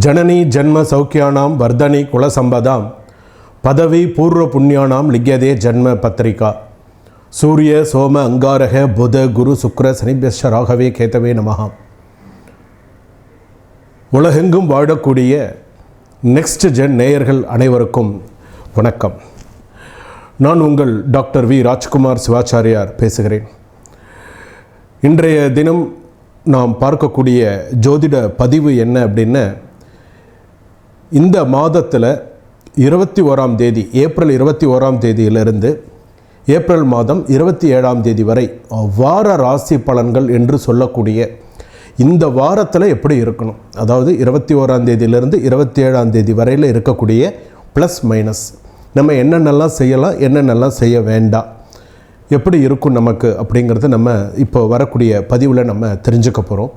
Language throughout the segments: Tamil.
जननी जन्म सौख्यानां वर्धनी कुलसंपदां पदवी पूर्व पुण्यानां लिख्यते जन्म पत्रिका सूर्य सोम अंगारह बुध गुरु शुक्र शनिभ्यश्च राघवे केतवे நமஹ. உலகெங்கும் வாழக்கூடிய நெக்ஸ்ட் ஜென் நேயர்கள் அனைவருக்கும் வணக்கம். நான் உங்கள் டாக்டர் வி ராஜ்குமார் சிவாச்சாரியார் பேசுகிறேன். இன்றைய தினம் நாம் பார்க்கக்கூடிய ஜோதிட பதிவு என்ன அப்படின்னா, இந்த மாதத்தில் 21ஆம் தேதி ஏப்ரல் 21ஆம் தேதியிலிருந்து ஏப்ரல் மாதம் 27ஆம் தேதி வரை வார ராசி பலன்கள் என்று சொல்லக்கூடிய இந்த வாரத்தில் எப்படி இருக்கணும், அதாவது 21ஆம் தேதியிலிருந்து 27ஆம் தேதி வரையில் இருக்கக்கூடிய ப்ளஸ் மைனஸ், நம்ம என்னென்னலாம் செய்யலாம் என்னென்னலாம் செய்ய வேண்டாம், எப்படி இருக்கும் நமக்கு அப்படிங்கிறத நம்ம இப்போ வரக்கூடிய பதிவில் நம்ம தெரிஞ்சுக்க போகிறோம்.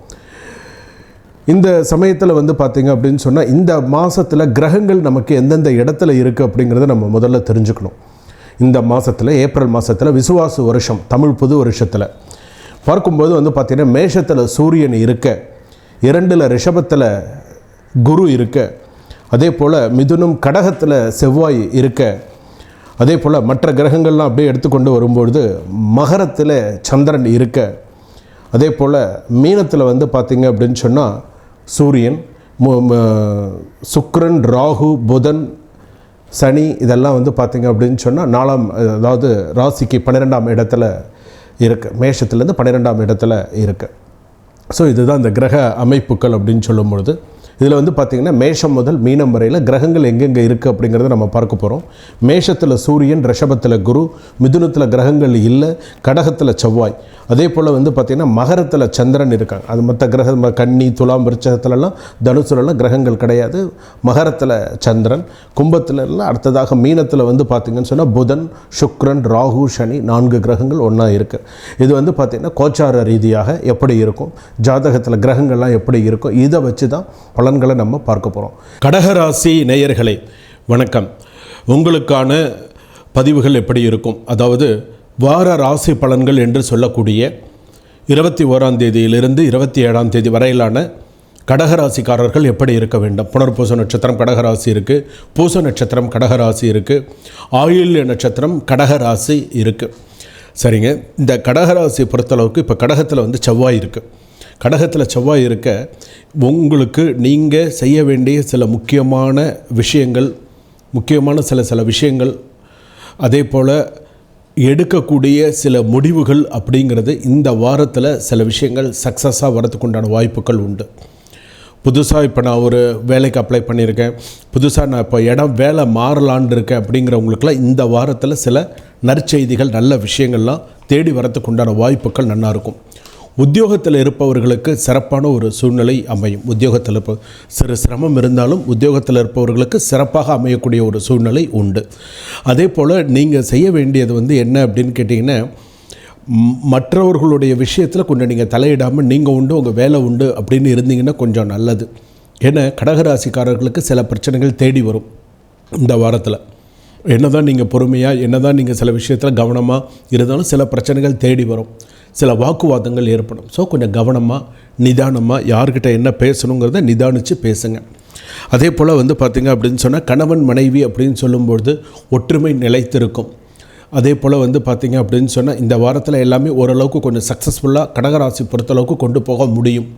இந்த சமயத்தில் பார்த்திங்க அப்படின்னு சொன்னால், இந்த மாதத்தில் கிரகங்கள் நமக்கு எந்தெந்த இடத்துல இருக்குது அப்படிங்கிறத நம்ம முதல்ல தெரிஞ்சுக்கணும். இந்த மாதத்தில் ஏப்ரல் மாதத்தில் விசுவாசு வருஷம் தமிழ் புது வருஷத்தில் பார்க்கும்போது பார்த்திங்கன்னா, மேஷத்தில் சூரியன் இருக்க, 2 ரிஷபத்தில் குரு இருக்க, அதே போல் மிதுனம் கடகத்தில் செவ்வாய் இருக்க, அதே போல் மற்ற கிரகங்கள்லாம் அப்படியே எடுத்துக்கொண்டு வரும்பொழுது மகரத்தில் சந்திரன் இருக்க, அதே போல் மீனத்தில் பார்த்திங்க அப்படின்னு சொன்னால் சூரியன், சுக்கிரன், ராகு, புதன், சனி இதெல்லாம் பார்த்திங்க அப்படின்னு சொன்னால் 4ஆம், அதாவது ராசிக்கு 12ஆம் இடத்துல இருக்குது. மேஷத்துலேருந்து 12ஆம் இடத்துல இருக்குது. ஸோ இதுதான் இந்த கிரக அமைப்புகள் அப்படின்னு சொல்லும்பொழுது, இதில் பார்த்திங்கன்னா மேஷம் முதல் மீனம் வரையில் கிரகங்கள் எங்கெங்கே இருக்குது அப்படிங்கிறத நம்ம பார்க்க போகிறோம். மேஷத்தில் சூரியன், ரிஷபத்தில் குரு, மிதுனத்தில் கிரகங்கள் இல்லை, கடகத்தில் செவ்வாய், அதே போல் பார்த்திங்கன்னா மகரத்தில் சந்திரன் இருக்காங்க. அது மற்ற கிரகம் கன்னி, துலாம், விருச்சகத்துலலாம் தனுசுலலாம் கிரகங்கள் கிடையாது. மகரத்தில் சந்திரன், கும்பத்துலலாம் அடுத்ததாக மீனத்தில் பார்த்திங்கன்னு சொன்னால் புதன், சுக்ரன், ராகு, சனி 4 கிரகங்கள் ஒன்றா இருக்குது. இது பார்த்திங்கன்னா கோச்சார ரீதியாக எப்படி இருக்கும், ஜாதகத்தில் கிரகங்கள்லாம் எப்படி இருக்கும், இதை வச்சு தான் பலன்களை நம்ம பார்க்க போகிறோம். கடகராசி நேயர்களே வணக்கம். உங்களுக்கான பதிவுகள் எப்படி இருக்கும், அதாவது வார ராசி பலன்கள் என்று சொல்லக்கூடிய 21ஆம் தேதியிலிருந்து 27ஆம் தேதி வரையிலான கடகராசிக்காரர்கள் எப்படி இருக்க வேண்டும். புனர்பூச நட்சத்திரம் கடகராசி இருக்குது, பூச நட்சத்திரம் கடகராசி இருக்குது, ஆயில்ய நட்சத்திரம் கடகராசி இருக்குது. சரிங்க, இந்த கடகராசி பொறுத்தளவுக்கு இப்போ கடகத்தில் செவ்வாய் இருக்குது. கடகத்தில் செவ்வாய் இருக்க உங்களுக்கு நீங்கள் செய்ய வேண்டிய சில முக்கியமான விஷயங்கள், சில விஷயங்கள், அதே போல் எடுக்கக்கூடிய சில முடிவுகள் அப்படிங்கிறது இந்த வாரத்தில் சில விஷயங்கள் சக்ஸஸாக வரதுக்கு உண்டான வாய்ப்புகள் உண்டு. புதுசாக இப்போ நான் ஒரு வேலைக்கு அப்ளை பண்ணியிருக்கேன், புதுசாக நான் இப்போ வேலை மாறலான்னு இருக்கேன் அப்படிங்கிறவங்களுக்கெல்லாம் இந்த வாரத்தில் சில நற்செய்திகள், நல்ல விஷயங்கள்லாம் தேடி வரத்துக்கு உண்டான வாய்ப்புகள் நல்லாயிருக்கும். உத்தியோகத்தில் இருப்பவர்களுக்கு சிறப்பான ஒரு சூழ்நிலை அமையும். உத்தியோகத்தில் சிறு சிரமம் இருந்தாலும் உத்தியோகத்தில் இருப்பவர்களுக்கு சிறப்பாக அமையக்கூடிய ஒரு சூழ்நிலை உண்டு. அதே போல் நீங்கள் செய்ய வேண்டியது என்ன அப்படின்னு கேட்டிங்கன்னா, மற்றவர்களுடைய விஷயத்தில் கொஞ்சம் நீங்கள் தலையிடாமல் நீங்கள் உண்டு உங்கள் வேலை உண்டு அப்படின்னு இருந்தீங்கன்னா கொஞ்சம் நல்லது. ஏன்னா கடகராசிக்காரர்களுக்கு சில பிரச்சனைகள் தேடி வரும் இந்த வாரத்தில். என்ன தான் நீங்கள் பொறுமையாக, என்ன தான் நீங்கள் சில விஷயத்தில் கவனமாக இருந்தாலும் சில பிரச்சனைகள் தேடி வரும், சில வாக்குவாதங்கள் ஏற்படும். ஸோ கொஞ்சம் கவனமாக நிதானமாக யார்கிட்ட என்ன பேசணுங்கிறத நிதானித்து பேசுங்க. அதே போல் பார்த்திங்க அப்படின்னு சொன்னால் கணவன் மனைவி அப்படின்னு சொல்லும்பொழுது ஒற்றுமை நிலைத்திருக்கும். அதே போல் பார்த்திங்க அப்படின்னு சொன்னால் இந்த வாரத்தில் எல்லாமே ஓரளவுக்கு கொஞ்சம் சக்ஸஸ்ஃபுல்லாக கடகராசி பொறுத்தளவுக்கு கொண்டு போக முடியும்.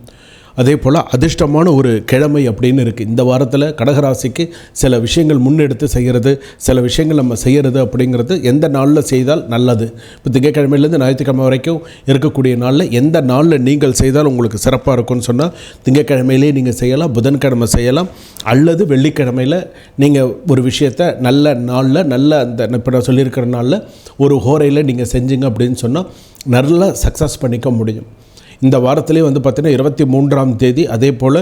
அதே போல் அதிர்ஷ்டமான ஒரு கிழமை அப்படின்னு இருக்குது. இந்த வாரத்தில் கடகராசிக்கு சில விஷயங்கள் முன்னெடுத்து செய்கிறது, சில விஷயங்கள் நம்ம செய்கிறது அப்படிங்கிறது எந்த நாளில் செய்தால் நல்லது. இப்போ திங்கட்கிழமையிலேருந்து ஞாயிற்றுக்கிழமை வரைக்கும் இருக்கக்கூடிய நாளில் எந்த நாளில் நீங்கள் செய்தால் உங்களுக்கு சிறப்பாக இருக்கும்னு சொன்னால், திங்கட்கிழமையிலே நீங்கள் செய்யலாம், புதன்கிழமை செய்யலாம், அல்லது வெள்ளிக்கிழமையில் நீங்கள் ஒரு விஷயத்தை நல்ல நாளில், நல்ல அந்த இப்போ நான் சொல்லியிருக்கிற நாளில் ஒரு ஹோரையில் நீங்கள் செஞ்சீங்க அப்படின்னு சொன்னால் நல்லா சக்ஸஸ் பண்ணிக்க முடியும். இந்த வாரத்திலே பார்த்திங்கன்னா 23ஆம் தேதி அதே போல்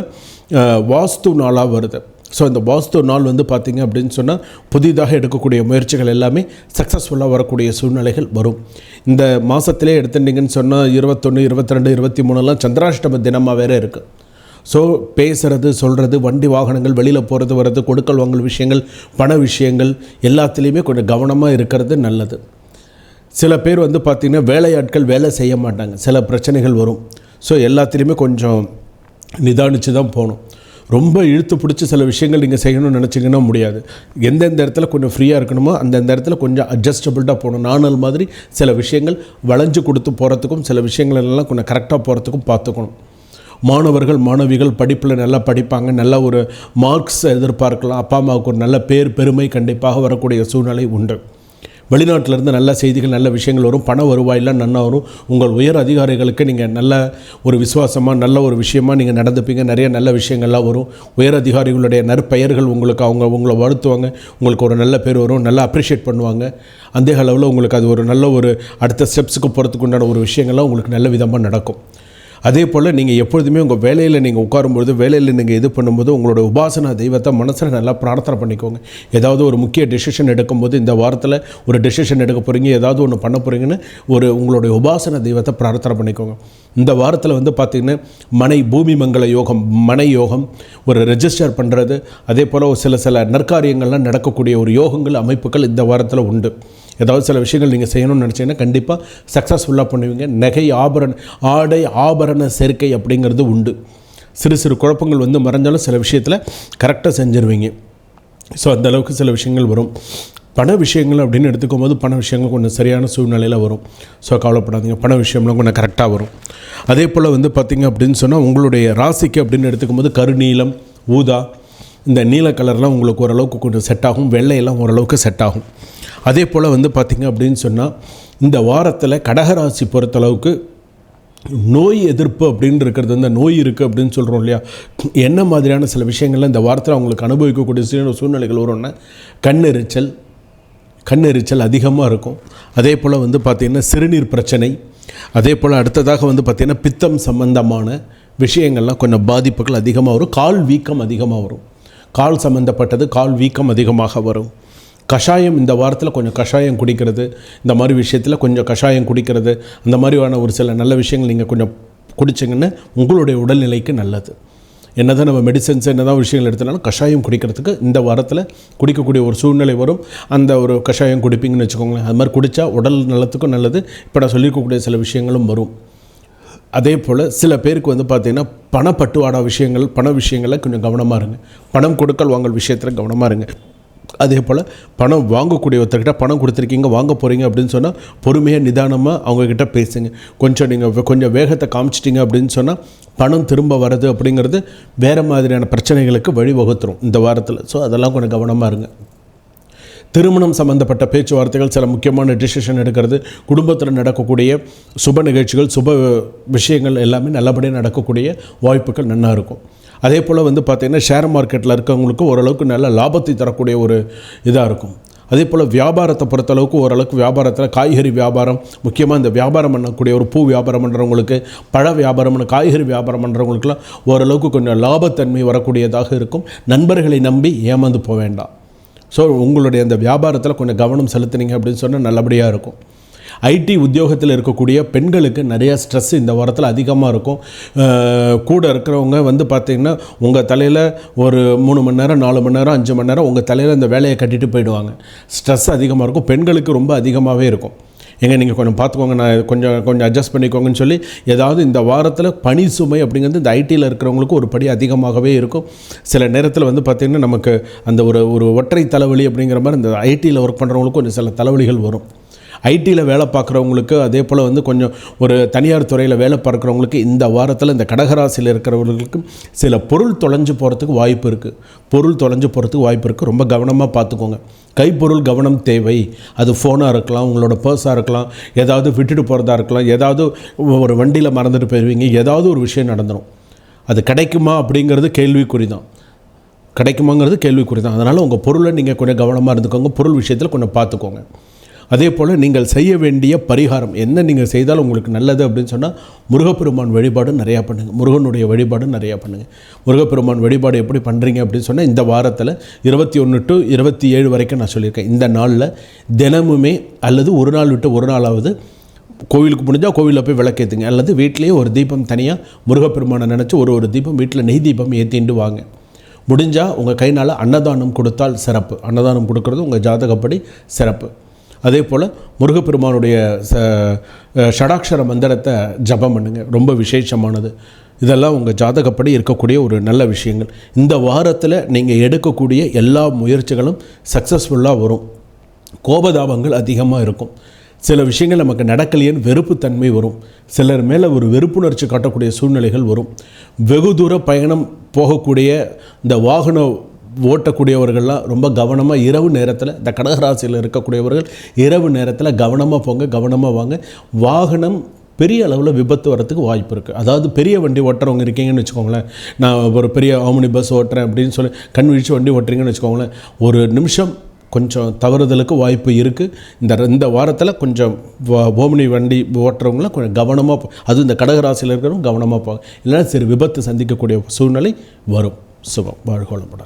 வாஸ்து நாளாக வருது. ஸோ இந்த வாஸ்து நாள் பார்த்திங்க அப்படின்னு சொன்னால் புதிதாக எடுக்கக்கூடிய முயற்சிகள் எல்லாமே சக்ஸஸ்ஃபுல்லாக வரக்கூடிய சூழ்நிலைகள் வரும். இந்த மாதத்திலே எடுத்துட்டிங்கன்னு சொன்னால் 21, 22, 23 சந்திராஷ்டம தினமாக வேறு இருக்குது. ஸோ பேசுகிறது, சொல்கிறது, வண்டி வாகனங்கள், வெளியில் போகிறது வர்றது, கொடுக்கல் வாங்கல் விஷயங்கள், பண விஷயங்கள் எல்லாத்துலேயுமே கொஞ்சம் கவனமாக இருக்கிறது நல்லது. சில பேர் பார்த்திங்கன்னா வேலையாட்கள் வேலை செய்ய மாட்டாங்க, சில பிரச்சனைகள் வரும். ஸோ எல்லாத்துலேயுமே கொஞ்சம் நிதானித்து தான் போகணும். ரொம்ப இழுத்து பிடிச்சி சில விஷயங்கள் நீங்கள் செய்யணும்னு நினச்சிங்கன்னா முடியாது. எந்தெந்த இடத்துல கொஞ்சம் ஃப்ரீயாக இருக்கணுமோ அந்தந்த இடத்துல கொஞ்சம் அட்ஜஸ்டபிள்டாக போகணும். நானல் மாதிரி சில விஷயங்கள் வளைஞ்சு கொடுத்து போகிறதுக்கும் சில விஷயங்கள் எல்லாம் கொஞ்சம் கரெக்டாக போகிறதுக்கும் பார்த்துக்கணும். மாணவர்கள் மாணவிகள் படிப்பில் நல்லா படிப்பாங்க, நல்ல ஒரு மார்க்ஸ் எதிர்பார்க்கலாம். அப்பா அம்மாவுக்கு ஒரு நல்ல பெருமை கண்டிப்பாக வரக்கூடிய சூழ்நிலை உண்டு. வெளிநாட்டிலேருந்து நல்ல செய்திகள் நல்ல விஷயங்கள் வரும், பண வருவாயெல்லாம் நல்லா வரும். உங்கள் உயர் அதிகாரிகளுக்கு நீங்கள் நல்ல ஒரு விசுவாசமாக நல்ல ஒரு விஷயமாக நீங்கள் நடந்துப்பீங்க. நிறைய நல்ல விஷயங்கள்லாம் வரும். உயர் அதிகாரிகளுடைய நற்பெயர்கள் உங்களுக்கு உங்களை வாழ்த்துவாங்க. உங்களுக்கு ஒரு நல்ல பேர் வரும், நல்லா அப்ரிஷியேட் பண்ணுவாங்க. அந்த அளவில் உங்களுக்கு அது ஒரு நல்ல ஒரு அடுத்த ஸ்டெப்ஸுக்கு போகிறதுக்கு உண்டான ஒரு விஷயங்கள்லாம் உங்களுக்கு நல்ல விதமாக நடக்கும். அதே போல் நீங்கள் எப்பொழுதுமே உங்கள் வேலையில் நீங்கள் உட்காரும்பொழுது, வேலையில் நீங்கள் இது பண்ணும்போது உங்களோட உபாசனா தெய்வத்தை மனசில் நல்லா பிரார்த்தனை பண்ணிக்கோங்க. ஏதாவது ஒரு முக்கிய டெசிஷன் எடுக்கும்போது, இந்த வாரத்தில் ஒரு டெசிஷன் எடுக்க போகிறீங்க, ஏதாவது ஒன்று பண்ண போகிறீங்கன்னு உங்களுடைய உபாசனா தெய்வத்தை பிரார்த்தனை பண்ணிக்கோங்க. இந்த வாரத்தில் பார்த்திங்கன்னா பூமி மங்கள யோகம், மனை யோகம், ஒரு ரெஜிஸ்டர் பண்ணுறது, அதே போல் சில நற்காரியங்கள்லாம் நடக்கக்கூடிய ஒரு யோகங்கள் அமைப்புகள் இந்த வாரத்தில் உண்டு. ஏதாவது சில விஷயங்கள் நீங்கள் செய்யணும்னு நினச்சிங்கன்னா கண்டிப்பாக சக்ஸஸ்ஃபுல்லாக பண்ணுவீங்க. நகை ஆடை ஆபரண சேர்க்கை அப்படிங்கிறது உண்டு. சிறு குழப்பங்கள் மறைஞ்சாலும் சில விஷயத்தில் கரெக்டாக செஞ்சுருவீங்க. ஸோ அந்தளவுக்கு சில விஷயங்கள் வரும். பண விஷயங்கள் அப்படின்னு எடுத்துக்கும் போது பண விஷயங்கள் கொஞ்சம் சரியான சூழ்நிலையில் வரும். ஸோ கவலைப்படாதீங்க, பண விஷயம்லாம் கொஞ்சம் கரெக்டாக வரும். அதே போல் பார்த்திங்க அப்படின்னு சொன்னால் உங்களுடைய ராசிக்கு அப்படின்னு எடுத்துக்கும் போது கருநீலம், ஊதா, இந்த நீல கலர்லாம் உங்களுக்கு ஓரளவுக்கு கொஞ்சம் செட் ஆகும். வெள்ளையெல்லாம் ஓரளவுக்கு செட் ஆகும். அதே போல் பார்த்திங்க அப்படின்னு சொன்னால் இந்த வாரத்தில் கடகராசி பொறுத்தளவுக்கு நோய் எதிர்ப்பு அப்படின்னு இருக்கிறது, இந்த நோய் இருக்குது அப்படின்னு சொல்கிறோம் இல்லையா, என்ன மாதிரியான சில விஷயங்கள்லாம் இந்த வாரத்தில் அவங்களுக்கு அனுபவிக்கக்கூடிய சூழ்நிலைகள் வரும்னா கண்ணெரிச்சல் அதிகமாக இருக்கும். அதே போல் பார்த்திங்கன்னா சிறுநீர் பிரச்சனை, அதே போல் அடுத்ததாக பார்த்திங்கன்னா பித்தம் சம்பந்தமான விஷயங்கள்லாம் கொஞ்சம் பாதிப்புகள் அதிகமாக வரும். கால் வீக்கம் அதிகமாக வரும். கால் சம்மந்தப்பட்டது கால் வீக்கம் அதிகமாக வரும். கஷாயம் இந்த வாரத்தில் கொஞ்சம் கஷாயம் குடிக்கிறது, இந்த மாதிரி விஷயத்தில் கொஞ்சம் கஷாயம் குடிக்கிறது, அந்த மாதிரியான ஒரு சில நல்ல விஷயங்கள் நீங்கள் கொஞ்சம் குடிச்சிங்கன்னா உங்களுடைய உடல்நிலைக்கு நல்லது. என்ன தான் நம்ம மெடிசன்ஸ் என்ன தான் விஷயங்கள் எடுத்தனாலும் கஷாயம் குடிக்கிறதுக்கு இந்த வாரத்தில் குடிக்கக்கூடிய ஒரு சூழ்நிலை வரும். அந்த ஒரு கஷாயம் குடிப்பீங்கன்னு வச்சுக்கோங்களேன். அது மாதிரி குடித்தா உடல் நலத்துக்கும் நல்லது. இப்போ நான் சொல்லியிருக்கக்கூடிய சில விஷயங்களும் வரும். அதே போல் சில பேருக்கு பார்த்திங்கன்னா பணப்பட்டுவாடா விஷயங்கள், பண விஷயங்களில் கொஞ்சம் கவனமாக இருங்க. பணம் கொடுக்கல் வாங்கல் விஷயத்தில் கவனமாக இருங்க. அதே போல் பணம் வாங்கக்கூடிய ஒருத்தர்கிட்ட பணம் கொடுத்துருக்கீங்க, வாங்க போகிறீங்க அப்படின்னு சொன்னால் பொறுமையாக நிதானமாக அவங்கக்கிட்ட பேசுங்க. கொஞ்சம் வேகத்தை காமிச்சிட்டிங்க அப்படின்னு சொன்னால் பணம் திரும்ப வர்றது அப்படிங்கிறது வேறு மாதிரியான பிரச்சனைகளுக்கு வழிவகுத்துரும் இந்த வாரத்தில். ஸோ அதெல்லாம் கொஞ்சம் கவனமாக இருங்க. திருமணம் சம்மந்தப்பட்ட பேச்சுவார்த்தைகள், சில முக்கியமான டிசிஷன் எடுக்கிறது, குடும்பத்தில் நடக்கக்கூடிய சுப நிகழ்ச்சிகள், சுப விஷயங்கள் எல்லாமே நல்லபடியாக நடக்கக்கூடிய வாய்ப்புகள் நல்லா இருக்கும். அதே போல் பார்த்திங்கன்னா ஷேர் மார்க்கெட்டில் இருக்கவங்களுக்கு ஓரளவுக்கு நல்ல லாபத்தை தரக்கூடிய ஒரு இதாக இருக்கும். அதே போல் வியாபாரத்தை பொறுத்தளவுக்கு ஓரளவுக்கு வியாபாரத்தில் காய்கறி வியாபாரம், முக்கியமாக இந்த வியாபாரம் பண்ணக்கூடிய ஒரு பூ வியாபாரம் பண்ணுறவங்களுக்கு, பழ வியாபாரம் பண்ண காய்கறி வியாபாரம் பண்ணுறவங்களுக்குலாம் ஓரளவுக்கு கொஞ்சம் லாபத்தன்மை வரக்கூடியதாக இருக்கும். நண்பர்களை நம்பி ஏமாந்து போக வேண்டாம். ஸோ உங்களுடைய அந்த வியாபாரத்தில் கொஞ்சம் கவனம் செலுத்துனீங்க அப்படின்னு சொன்னால் நல்லபடியாக இருக்கும். ஐடி உத்தியோகத்தில் இருக்கக்கூடிய பெண்களுக்கு நிறையா ஸ்ட்ரெஸ் இந்த வாரத்தில் அதிகமாக இருக்கும். கூட இருக்கிறவங்க பார்த்திங்கன்னா உங்கள் தலையில் ஒரு 3 மணி நேரம் 4 மணி நேரம் 5 மணி நேரம் உங்கள் தலையில் இந்த வேலையை கட்டிட்டு போயிடுவாங்க. ஸ்ட்ரெஸ் அதிகமாக இருக்கும். பெண்களுக்கு ரொம்ப அதிகமாகவே இருக்கும். நீங்கள் கொஞ்சம் பார்த்துக்கோங்க, நான் கொஞ்சம் அட்ஜஸ்ட் பண்ணிக்கோங்கன்னு சொல்லி ஏதாவது இந்த வாரத்தில் பணி சுமை அப்படிங்கிறது இந்த ஐடியில் இருக்கிறவங்களுக்கு ஒரு படி அதிகமாகவே இருக்கும். சில நேரத்தில் பார்த்திங்கன்னா நமக்கு அந்த ஒரு ஒற்றை தலைவலி அப்படிங்கிற மாதிரி இந்த ஐடியில் ஒர்க் பண்ணுறவங்களுக்கு கொஞ்சம் சில தலைவலிகள் வரும். ஐடியில் வேலை பார்க்குறவங்களுக்கு, அதே போல் கொஞ்சம் ஒரு தனியார் துறையில் வேலை பார்க்குறவங்களுக்கு இந்த வாரத்தில் இந்த கடகராசியில் இருக்கிறவர்களுக்கு சில பொருள் தொலைஞ்சு போகிறதுக்கு வாய்ப்பு இருக்குது. ரொம்ப கவனமாக பார்த்துக்கோங்க. கைப்பொருள் கவனம் தேவை. அது ஃபோனாக இருக்கலாம், உங்களோட பர்ஸாக இருக்கலாம், ஏதாவது விட்டுட்டு போகிறதா இருக்கலாம், ஏதாவது ஒரு வண்டியில் மறந்துட்டு போயிடுவீங்க, ஏதாவது ஒரு விஷயம் நடந்துடும். அது கிடைக்குமா அப்படிங்கிறது கேள்விக்குறி தான். அதனால் உங்கள் பொருளை நீங்கள் கொஞ்சம் கவனமாக இருந்துக்கோங்க. பொருள் விஷயத்தில் கொஞ்சம் பார்த்துக்கோங்க. அதே போல் நீங்கள் செய்ய வேண்டிய பரிகாரம் என்ன நீங்கள் செய்தாலும் உங்களுக்கு நல்லது அப்படின்னு சொன்னால் முருகப்பெருமான் வழிபாடு நிறையா பண்ணுங்கள். முருகனுடைய வழிபாடு நிறையா பண்ணுங்கள். முருகப்பெருமான் வழிபாடு எப்படி பண்ணுறீங்க அப்படின்னு சொன்னால் இந்த வாரத்தில் 21 to 27 வரைக்கும் நான் சொல்லியிருக்கேன். இந்த நாளில் தினமுமே அல்லது ஒரு நாள் விட்டு ஒரு நாளாவது கோவிலுக்கு முடிஞ்சால் கோவிலில் போய் விளக்கேற்றுங்க, அல்லது வீட்டிலேயே ஒரு தீபம் தனியாக முருகப்பெருமானை நினச்சி ஒரு தீபம் வீட்டில் நெய் தீபம் ஏற்றிட்டு வாங்க. முடிஞ்சால் உங்கள் கைனால் அன்னதானம் கொடுத்தால் சிறப்பு. அன்னதானம் கொடுக்கறது உங்கள் ஜாதகப்படி சிறப்பு. அதே போல் முருகப்பெருமானுடைய ஷடாக்ஷர மந்திரத்தை ஜபம் பண்ணுங்கள், ரொம்ப விசேஷமானது. இதெல்லாம் உங்கள் ஜாதகப்படி இருக்கக்கூடிய ஒரு நல்ல விஷயங்கள். இந்த வாரத்தில் நீங்கள் எடுக்கக்கூடிய எல்லா முயற்சிகளும் சக்ஸஸ்ஃபுல்லாக வரும். கோபதாபங்கள் அதிகமாக இருக்கும். சில விஷயங்கள் நமக்கு நடக்கலையேன்னு வெறுப்புத்தன்மை வரும். சிலர் மேலே ஒரு வெறுப்புணர்ச்சி காட்டக்கூடிய சூழ்நிலைகள் வரும். வெகு தூர பயணம் போகக்கூடிய இந்த வாகனம் ஓட்டக்கூடியவர்கள்லாம் ரொம்ப கவனமாக இரவு நேரத்தில், இந்த கடகராசியில் இருக்கக்கூடியவர்கள் இரவு நேரத்தில் கவனமாக போங்க, கவனமாக வாங்க. வாகனம் பெரிய அளவில் விபத்து வரத்துக்கு வாய்ப்பு இருக்குது. அதாவது பெரிய வண்டி ஓட்டுறவங்க இருக்கீங்கன்னு வச்சுக்கோங்களேன், நான் ஒரு பெரிய ஆம்னி பஸ் ஓட்டுறேன் அப்படின்னு சொல்லி கண் விழிச்சு வண்டி ஓட்டுறீங்கன்னு வச்சுக்கோங்களேன், ஒரு நிமிஷம் கொஞ்சம் தவறுதலுக்கு வாய்ப்பு இருக்குது. இந்த வாரத்தில் கொஞ்சம் ஓம்னி வண்டி ஓட்டுறவங்களாம் கொஞ்சம் கவனமாக அதுவும் இந்த கடகராசியில் இருக்கிறவங்க கவனமாக போங்க, இல்லைன்னா சரி விபத்து சந்திக்கக்கூடிய சூழ்நிலை வரும். சுபம். வாழ்க வளமுடன்.